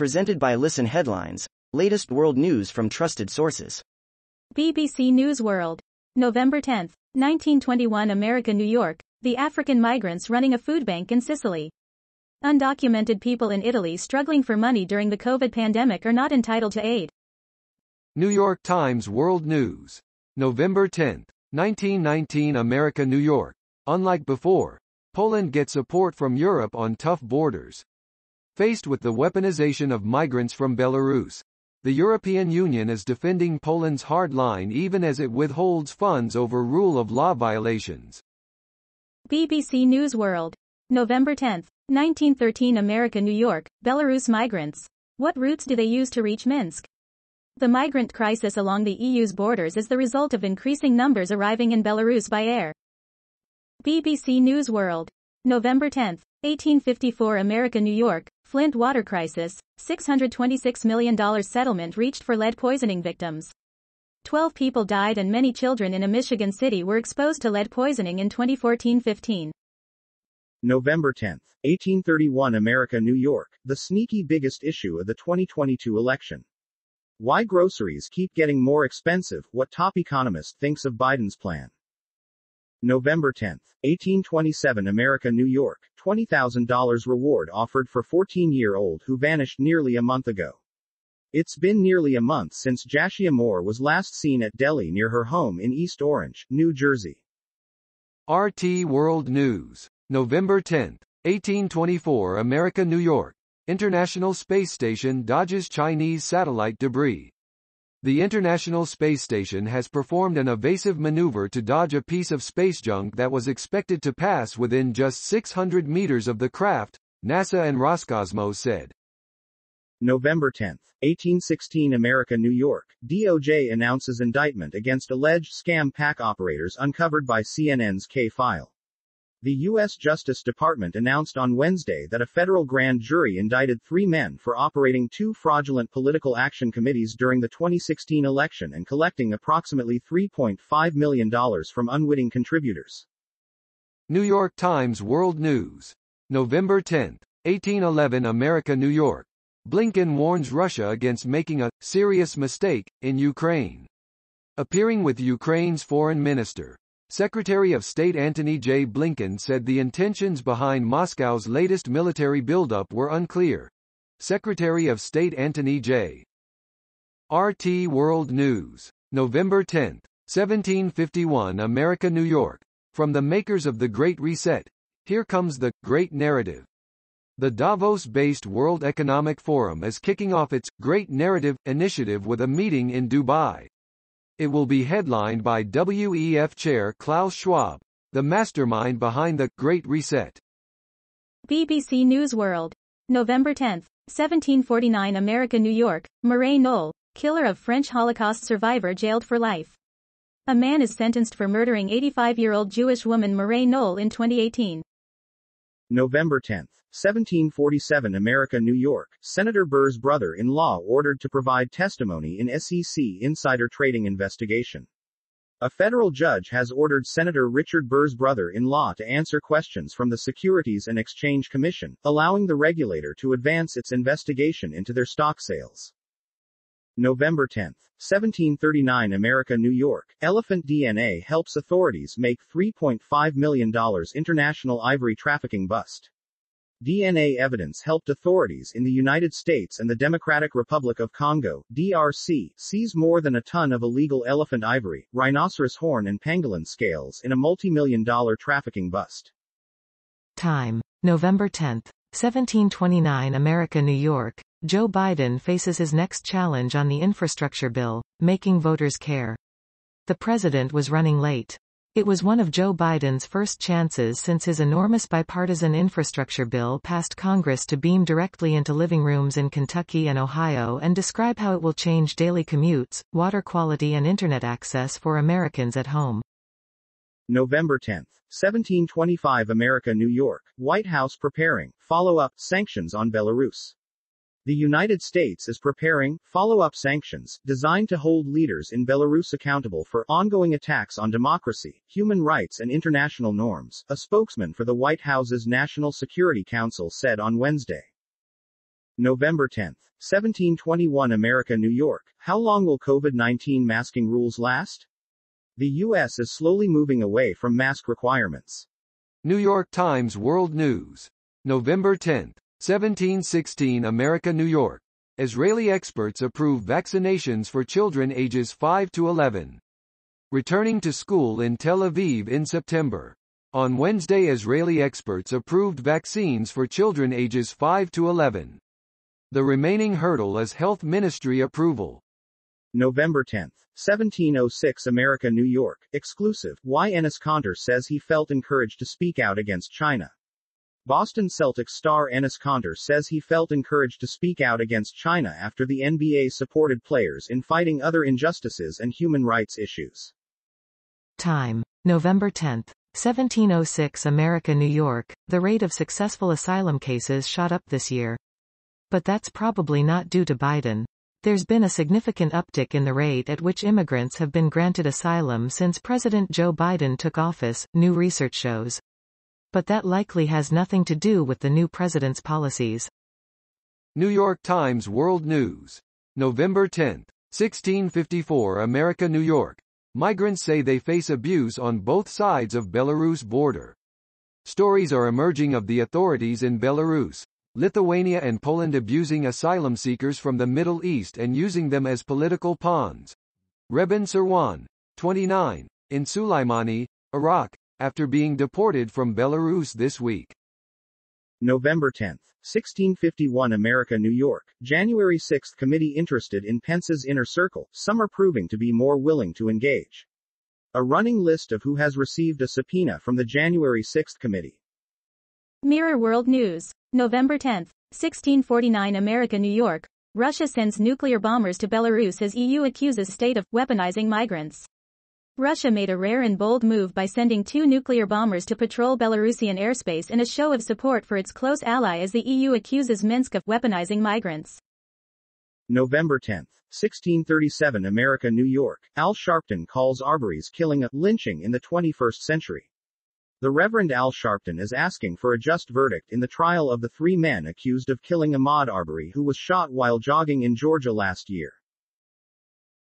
Presented by Listen Headlines, latest world news from trusted sources. BBC News World. November 10, 1921 America, New York, the African migrants running a food bank in Sicily. Undocumented people in Italy struggling for money during the COVID pandemic are not entitled to aid. New York Times World News. November 10, 1919 America, New York. Unlike before, Poland gets support from Europe on tough borders. Faced with the weaponization of migrants from Belarus, the European Union is defending Poland's hard line even as it withholds funds over rule of law violations. BBC News World. November 10, 1913 America, New York, Belarus migrants. What routes do they use to reach Minsk? The migrant crisis along the EU's borders is the result of increasing numbers arriving in Belarus by air. BBC News World. November 10, 1854 America, New York, Flint water crisis, $626 million settlement reached for lead poisoning victims. 12 people died and many children in a Michigan city were exposed to lead poisoning in 2014-15. November 10, 1831 America, New York, the sneaky biggest issue of the 2022 election. Why groceries keep getting more expensive, what top economist thinks of Biden's plan. November 10, 1827 America, New York, $20,000 reward offered for 14-year-old who vanished nearly a month ago. It's been nearly a month since Jashia Moore was last seen at deli near her home in East Orange, New Jersey. RT World News. November 10, 1824 America, New York. International Space Station dodges Chinese satellite debris. The International Space Station has performed an evasive maneuver to dodge a piece of space junk that was expected to pass within just 600 meters of the craft, NASA and Roscosmos said. November 10, 1816 America, New York, DOJ announces indictment against alleged scam pack operators uncovered by CNN's K-File. The U.S. Justice Department announced on Wednesday that a federal grand jury indicted 3 men for operating 2 fraudulent political action committees during the 2016 election and collecting approximately $3.5 million from unwitting contributors. New York Times World News. November 10, 1811 America, New York. Blinken warns Russia against making a serious mistake in Ukraine. Appearing with Ukraine's foreign minister, Secretary of State Antony J. Blinken said the intentions behind Moscow's latest military buildup were unclear. Secretary of State Antony J. RT World News. November 10, 1751 America, New York. From the makers of the Great Reset, here comes the Great Narrative. The Davos-based World Economic Forum is kicking off its Great Narrative initiative with a meeting in Dubai. It will be headlined by WEF Chair Klaus Schwab, the mastermind behind the Great Reset. BBC News World. November 10, 1749 America, New York, Mireille Knoll, killer of French Holocaust survivor jailed for life. A man is sentenced for murdering 85-year-old Jewish woman Mireille Knoll in 2018. November 10, 1747 America, New York, Senator Burr's brother-in-law ordered to provide testimony in SEC insider trading investigation. A federal judge has ordered Senator Richard Burr's brother-in-law to answer questions from the Securities and Exchange Commission, allowing the regulator to advance its investigation into their stock sales. November 10, 1739 America, New York, elephant DNA helps authorities make $3.5 million international ivory trafficking bust. DNA evidence helped authorities in the United States and the Democratic Republic of Congo, DRC, seize more than a ton of illegal elephant ivory, rhinoceros horn and pangolin scales in a multi-million-dollar trafficking bust. Time. November 10, 1729 America, New York. Joe Biden faces his next challenge on the infrastructure bill, making voters care. The president was running late. It was one of Joe Biden's first chances since his enormous bipartisan infrastructure bill passed Congress to beam directly into living rooms in Kentucky and Ohio and describe how it will change daily commutes, water quality and internet access for Americans at home. November 10, 1725 America, New York, White House preparing follow-up sanctions on Belarus. The United States is preparing follow-up sanctions designed to hold leaders in Belarus accountable for ongoing attacks on democracy, human rights and international norms, a spokesman for the White House's National Security Council said on Wednesday. November 10, 1721 America, New York. How long will COVID-19 masking rules last? The U.S. is slowly moving away from mask requirements. New York Times World News. November 10, 1716 America, New York. Israeli experts approve vaccinations for children ages 5 to 11. Returning to school in Tel Aviv in September. On Wednesday, Israeli experts approved vaccines for children ages 5 to 11. The remaining hurdle is Health Ministry approval. November 10, 1706 America, New York. Exclusive. Why Enes Kanter says he felt encouraged to speak out against China. Boston Celtics star Enes Kanter says he felt encouraged to speak out against China after the NBA supported players in fighting other injustices and human rights issues. Time. November 10, 1706 America, New York. The rate of successful asylum cases shot up this year. But that's probably not due to Biden. There's been a significant uptick in the rate at which immigrants have been granted asylum since President Joe Biden took office, new research shows. But that likely has nothing to do with the new president's policies. New York Times World News. November 10, 1654 America, New York. Migrants say they face abuse on both sides of Belarus border. Stories are emerging of the authorities in Belarus, Lithuania and Poland abusing asylum seekers from the Middle East and using them as political pawns. Reben Sirwan, 29, in Sulaimani, Iraq, after being deported from Belarus this week. November 10, 1651 America, New York. January 6 committee interested in Pence's inner circle, some are proving to be more willing to engage. A running list of who has received a subpoena from the January 6 committee. Mirror World News. November 10, 1649 America, New York. Russia sends nuclear bombers to Belarus as EU accuses state of weaponizing migrants. Russia made a rare and bold move by sending 2 nuclear bombers to patrol Belarusian airspace in a show of support for its close ally as the EU accuses Minsk of weaponizing migrants. November 10, 1637 America, New York. Al Sharpton calls Arbery's killing a lynching in the 21st century. The Reverend Al Sharpton is asking for a just verdict in the trial of the 3 men accused of killing Ahmaud Arbery, who was shot while jogging in Georgia last year.